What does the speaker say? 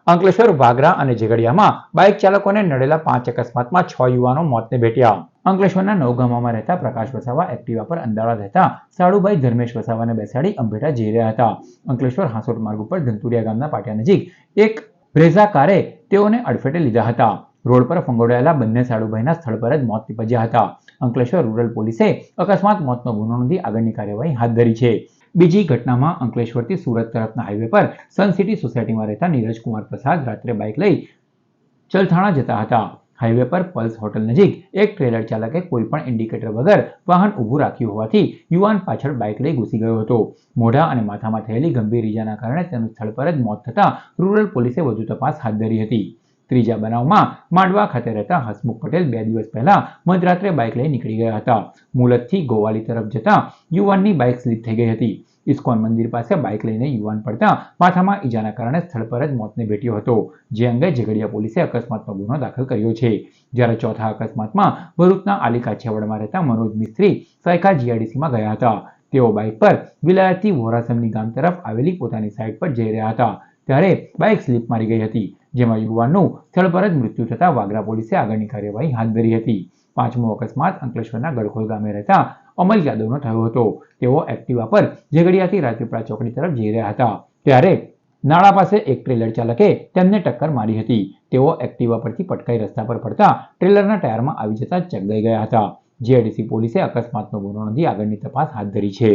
અંકલેશ્વર, વાગરા અને ઝઘડિયામાં બાઇક ચાલકોને નડેલા 5 અકસ્માતમાં 6 યુવાનો મોતને ભેટ્યા. અંકલેશ્વરના નવગામામાં રહેતા પ્રકાશ વસાવા એક્ટિવા પર અંદાળા રહેતા સાડુભાઈ ધર્મેશ વસાવાને બેસાડી અંભેટા જઈ રહ્યા હતા. અંકલેશ્વર હાંસોટ માર્ગ ઉપર ધનતુરિયા ગામના પાટિયા નજીક એક બ્રેઝા કારે તેઓને અડફેટે લીધા હતા. રોડ પર ફંગોળાયેલા બંને સાડુભાઈના સ્થળ પર જ મોત નીપજ્યા હતા. અંકલેશ્વર રૂરલ પોલીસે અકસ્માત મોતનો ગુનો નોંધી આગળની કાર્યવાહી હાથ ધરી છે. બીજી ઘટનામાં અંકલેશ્વરથી સુરત તરફના હાઈવે પર સન સિટી સોસાયટીમાં રહેતા નીરજકુમાર પ્રસાદ રાત્રે બાઇક લઈ ચલથાણા જતા હતા. હાઈવે પર પલ્સ હોટલ નજીક એક ટ્રેલર ચાલકે કોઈપણ ઇન્ડિકેટર વગર વાહન ઊભું રાખ્યું હોવાથી યુવાન પાછળ બાઇક લઈ ઘૂસી ગયો હતો. મોઢા અને માથામાં થયેલી ગંભીર ઈજાના કારણે તેનું સ્થળ પર જ મોત થતાં રૂરલ પોલીસે વધુ તપાસ હાથ ધરી હતી. ત્રીજા બનાવમાં માંડવા ખાતે રહેતા હસમુખ પટેલ 2 દિવસ પહેલા મધરાત્રે બાઇક લઈ નીકળી ગયા હતા. મુલતથી ગોવાલી તરફ જતા યુવાનની બાઇક સ્લીપ થઈ ગઈ હતી. ઇસ્કોન મંદિર પાસે બાઇક લઈને યુવાન પડતા માથામાં ઈજાના કારણે સ્થળ પર જ મોતને ભેટ્યો હતો. જે અંગે ઝઘડિયા પોલીસે અકસ્માતનો ગુનો દાખલ કર્યો છે. જ્યારે ચોથા અકસ્માતમાં ભરૂચના આલી કાછિયાવાડમાં રહેતા મનોજ મિસ્ત્રી સાયકા જીઆઈડીસીમાં ગયા હતા. તેઓ બાઇક પર વિલાયતથી વોરાસમની ગામ તરફ આવેલી પોતાની સાઇટ પર જઈ રહ્યા હતા. ત્યારે બાઇક સ્લીપ મારી ગઈ હતી, જેમાં યુવાનનું સ્થળ પર જ મૃત્યુ થતાં વાગરા પોલીસે આગળની કાર્યવાહી હાથ ધરી હતી. પાંચમો અકસ્માત અંકલેશ્વરના ગડખોલ ગામે રહેતા અમલ યાદવનો થયો હતો. તેઓ એક્ટિવા પર ઝઘડિયાથી રાજપીપળા ચોકડી તરફ જઈ રહ્યા હતા. ત્યારે નાળા પાસે એક ટ્રેલર ચાલકે તેમને ટક્કર મારી હતી. તેઓ એક્ટિવા પરથી પટકાઈ રસ્તા પર પડતા ટ્રેલરના ટાયરમાં આવી જતા ચકદાઈ ગયા હતા. જીઆઈડીસી પોલીસે અકસ્માતનો ગુનો નોંધી આગળની તપાસ હાથ ધરી છે.